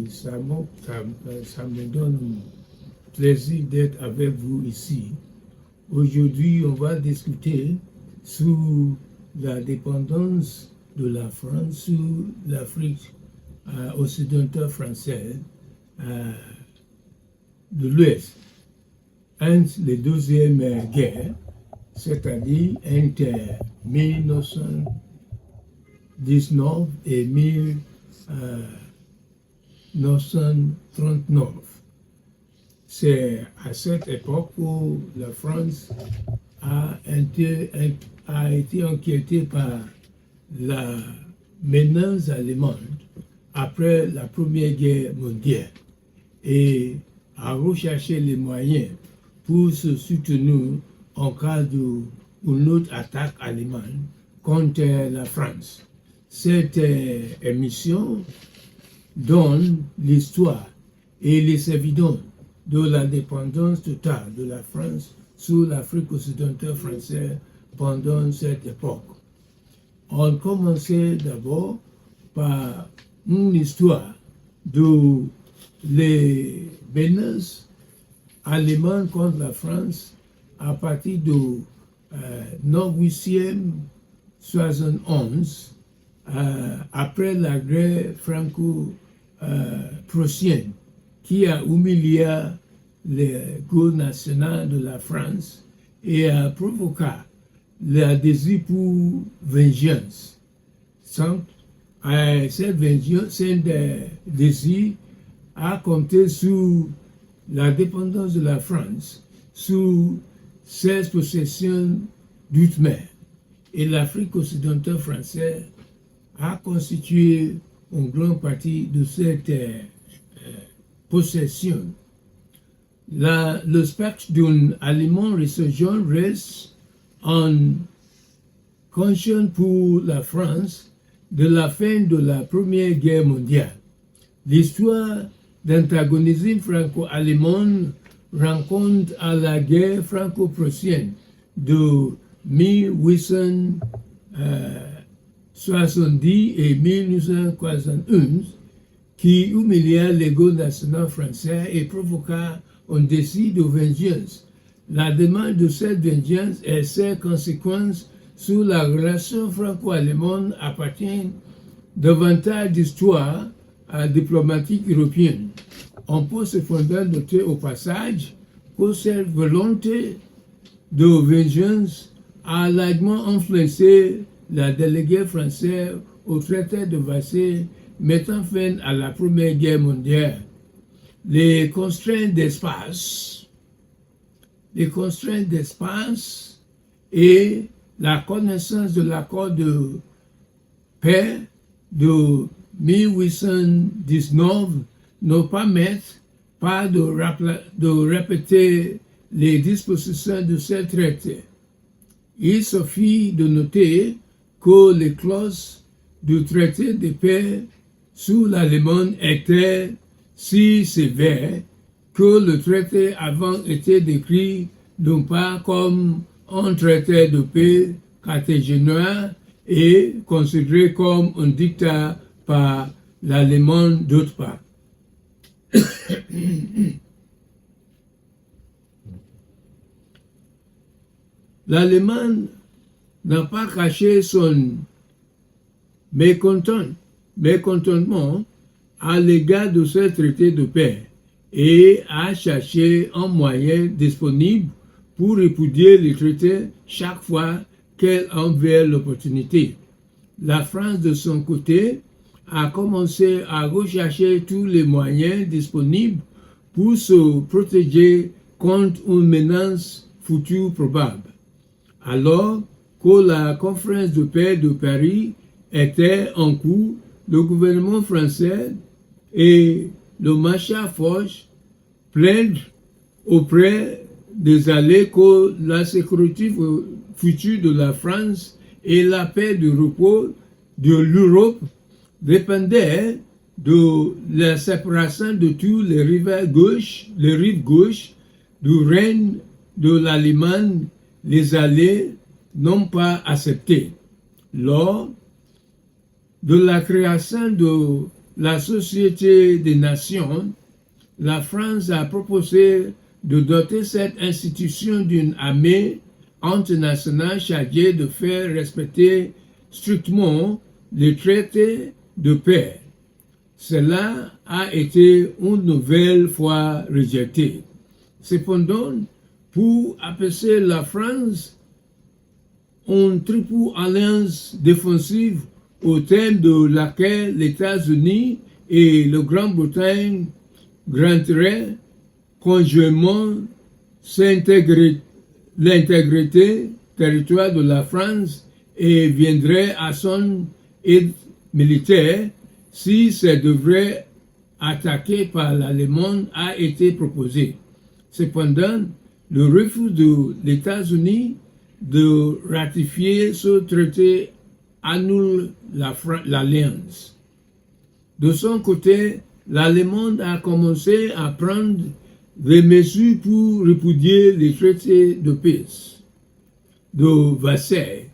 et ça me donne plaisir d'être avec vous ici. Aujourd'hui, on va discuter sur la dépendance de la France sur l'Afrique occidentale française de l'Ouest entre les deuxièmes guerres, c'est-à-dire entre 1919 et 1939. C'est à cette époque où la France a été inquiétée par la menace allemande après la Première Guerre mondiale et a recherché les moyens pour se soutenir en cas d'une autre attaque allemande contre la France. Cette émission donne l'histoire et les évidences de la dépendance totale de la France sur l'Afrique occidentale française pendant cette époque. On commençait d'abord par une histoire de les menaces allemandes contre la France à partir de 1871, après la guerre franco-prussienne, qui a humilié le goût national de la France et a provoqué le désir pour vengeance. Cette vengeance, ce désir a compté sur la dépendance de la France sur 16 possessions d'outre-mer. Et l'Afrique occidentale française a constitué une grande partie de cette possession. Le spectre d'un aliment résurgent reste en conscience pour la France de la fin de la Première Guerre mondiale. L'histoire d'antagonisme franco-allemand rencontre à la guerre franco-prussienne de 1870 et 1941 qui humilia l'ego national français et provoqua un désir de vengeance. La demande de cette vengeance et ses conséquences sur la relation franco-allemande appartiennent davantage d'histoire diplomatique européenne. On peut cependant noter au passage que cette volonté de vengeance a largement influencé la déléguée française au traité de Versailles mettant fin à la Première Guerre mondiale. Les constraintes d'espace et la connaissance de l'accord de paix de 1819 ne permettent pas de répéter les dispositions de ce traité. Il suffit de noter que les clauses du traité de paix sous l'Allemagne étaient si sévères que le traité avant été décrit non pas comme un traité de paix cartésien et considéré comme un dictat par l'Allemagne d'autre part. L'Allemagne n'a pas caché son mécontentement à l'égard de ce traité de paix et a cherché un moyen disponible pour répudier le traité chaque fois qu'elle en avait l'opportunité. La France, de son côté, a commencé à rechercher tous les moyens disponibles pour se protéger contre une menace future probable. Alors que la conférence de paix de Paris était en cours, le gouvernement français et le marshal Foch plaident auprès des alliés que la sécurité future de la France et la paix de repos de l'Europe dépendait de la séparation de tous les rives gauche du règne de l'Allemagne. Les alliés n'ont pas accepté. Lors de la création de la Société des Nations, la France a proposé de doter cette institution d'une armée internationale chargée de faire respecter strictement les traités de paix. Cela a été une nouvelle fois rejeté. Cependant, pour apaiser la France, une triple alliance défensive au terme de laquelle les États-Unis et la Grande-Bretagne garantiraient conjointement l'intégrité territoriale de la France et viendraient à son aide militaire si ça devrait attaquer par l'Allemagne a été proposé. Cependant, le refus des États-Unis de ratifier ce traité annule l'alliance. De son côté, l'Allemagne a commencé à prendre des mesures pour répudier les traités de paix de Versailles,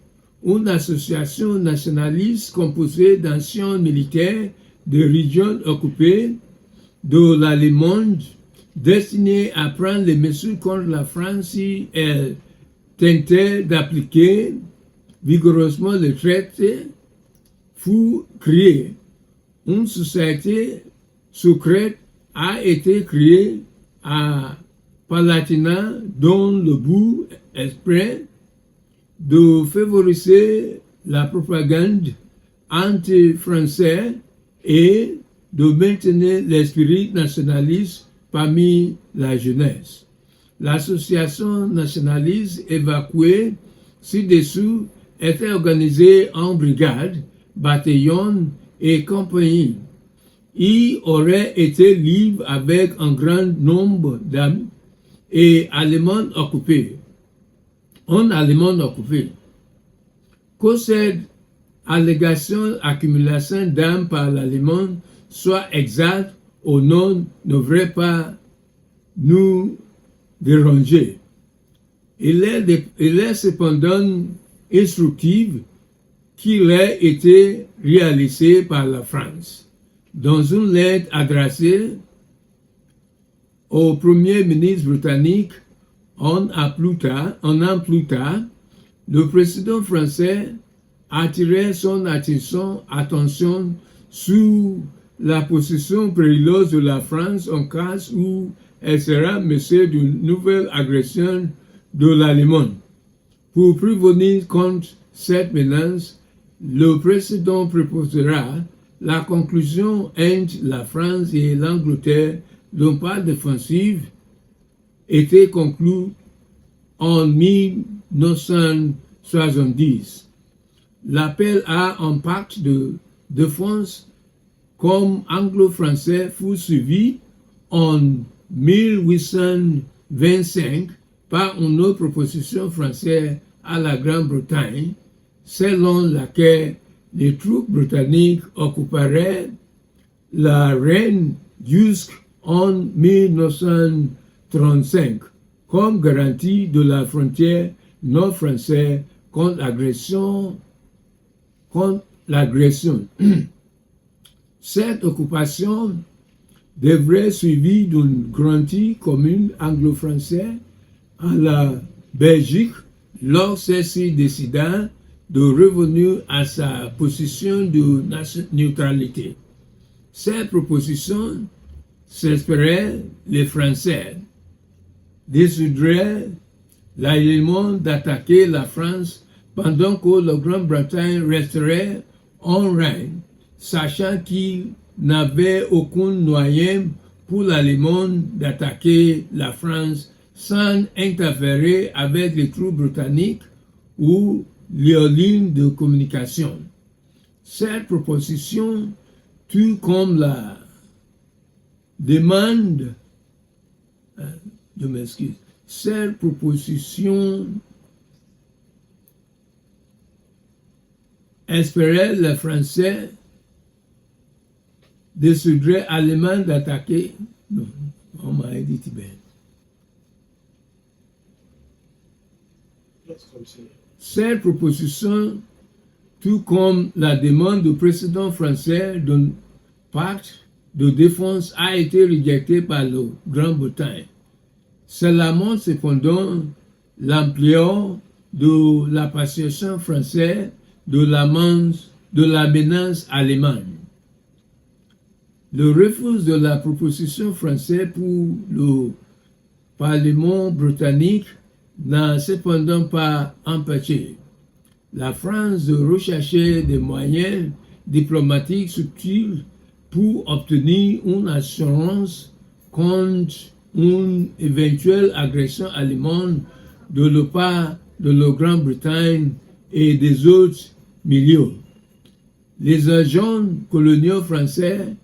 une association nationaliste composée d'anciens militaires de régions occupées de l'Allemagne, destinée à prendre les mesures contre la France si elle tentait d'appliquer vigoureusement le traité, fut créée. Une société secrète a été créée à Palatinat dont le but exprès de favoriser la propagande anti-française et de maintenir l'esprit nationaliste parmi la jeunesse. L'association nationaliste évacuée ci-dessous était organisée en brigades, bataillons et compagnies. Il aurait été libre avec un grand nombre d'armes et Allemands occupés. En Allemagne occupée. Que cette accumulation d'armes par l'Allemagne soit exacte ou non ne devrait pas nous déranger. Il est cependant instructif qu'il ait été réalisé par la France. Dans une lettre adressée au Premier ministre britannique un an plus tard, le président français attirait son attention sur la position périlleuse de la France en cas où elle sera menacée d'une nouvelle agression de l'Allemagne. Pour prévenir contre cette menace, le président proposera la conclusion entre la France et l'Angleterre d'un pacte défensif était conclu en 1970. L'appel à un pacte de défense comme anglo-français fut suivi en 1825 par une autre proposition française à la Grande-Bretagne, selon laquelle les troupes britanniques occuperaient la Reine jusqu'en 1935 comme garantie de la frontière nord-française contre l'agression. Cette occupation devrait suivie d'une garantie commune anglo-française à la Belgique lorsque celle-ci décida de revenir à sa position de neutralité. Cette proposition s'espérait les Français décideraient l'Allemagne d'attaquer la France pendant que la Grande-Bretagne resterait en règne, sachant qu'il n'avait aucun moyen pour l'Allemagne d'attaquer la France sans interférer avec les troupes britanniques ou les lignes de communication. Cette proposition, tout comme la demande, cette proposition espérait les Français décideraient Allemands d'attaquer. Non, on m'a dit Tibet. Cette proposition, tout comme la demande du président français pacte de défense a été rejeté par la Grande-Bretagne. Cela montre cependant l'ampleur de la participation française de la menace allemande. Le refus de la proposition française pour le Parlement britannique n'a cependant pas empêché la France de rechercher des moyens diplomatiques subtils pour obtenir une assurance contre une éventuelle agression allemande de la part de la Grande-Bretagne et des autres milieux. Les agents coloniaux français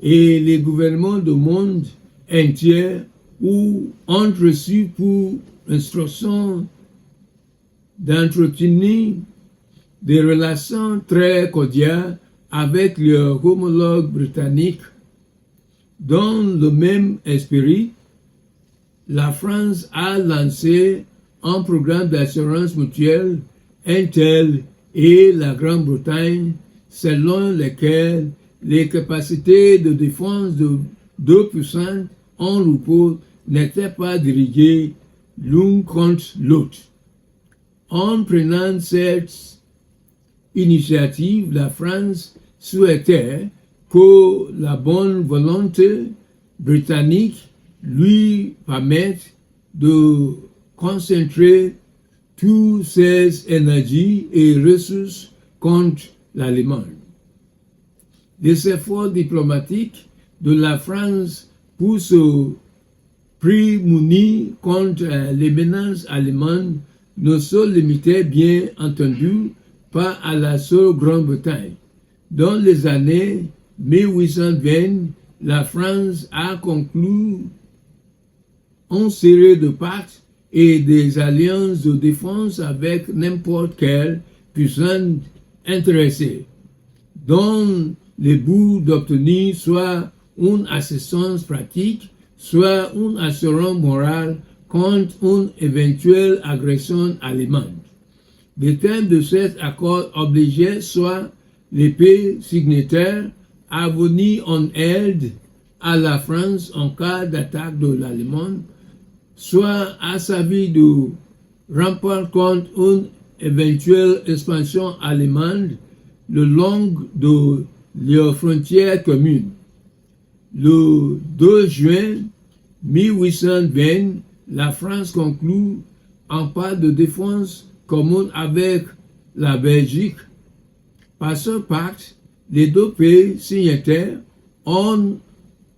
et les gouvernements du monde entier ont reçu pour instruction d'entretenir des relations très cordiales avec leurs homologues britanniques. Dans le même esprit, la France a lancé un programme d'assurance mutuelle Intel et la Grande-Bretagne, selon lequel les capacités de défense de deux puissances en repos n'étaient pas dirigées l'une contre l'autre. En prenant cette initiative, la France souhaitait que la bonne volonté britannique lui permette de concentrer toutes ses énergies et ressources contre l'Allemagne. Les efforts diplomatiques de la France pour se prémunir contre les menaces allemandes ne se limitaient bien entendu pas à la seule Grande-Bretagne. Dans les années 1820, la France a conclu une série de pactes et des alliances de défense avec n'importe quelle puissance intéressée, dans le but d'obtenir soit une assistance pratique, soit une assurance morale contre une éventuelle agression allemande. Les termes de cet accord obligeaient soit les pays signataires à venir en aide à la France en cas d'attaque de l'Allemagne, soit à servir de rempart contre une éventuelle expansion allemande le long de leurs frontières communes. Le 2 juin 1820, la France conclut un pacte de défense commun avec la Belgique. Par ce pacte, les deux pays signataires ont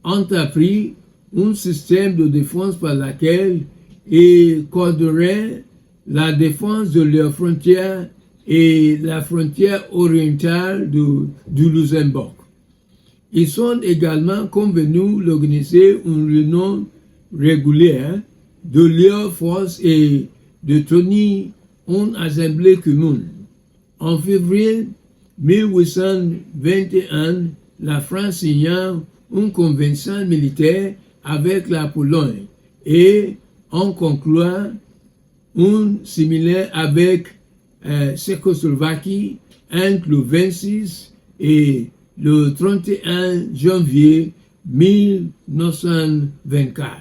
entrepris un système de défense par lequel ils coordonneraient la défense de leurs frontières et la frontière orientale du Luxembourg. Ils sont également convenus d'organiser une réunion régulière de leurs forces et de tenir une assemblée commune. En février 1821, la France signa une convention militaire avec la Pologne et en conclut une similaire avec Tchécoslovaquie entre le 26 et le 31 janvier 1924.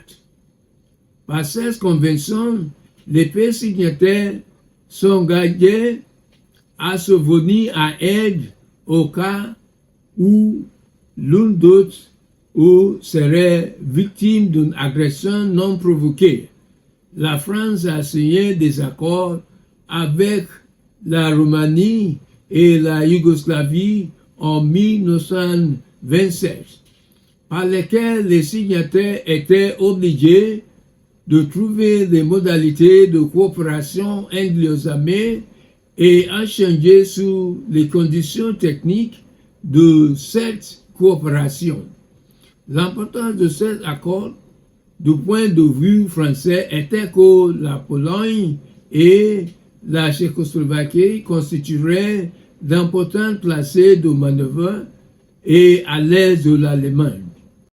Par cette convention, les pays signataires s'engageaient à se venir à aide au cas où l'un d'eux serait victime d'une agression non provoquée. La France a signé des accords avec la Roumanie et la Yougoslavie en 1927, par lesquels les signataires étaient obligés de trouver des modalités de coopération entre leurs armées et échanger sur les conditions techniques de cette coopération. L'importance de cet accord, du point de vue français, était que la Pologne et la Tchécoslovaquie constitueraient d'importants placés de manœuvre et à l'aise de l'Allemagne.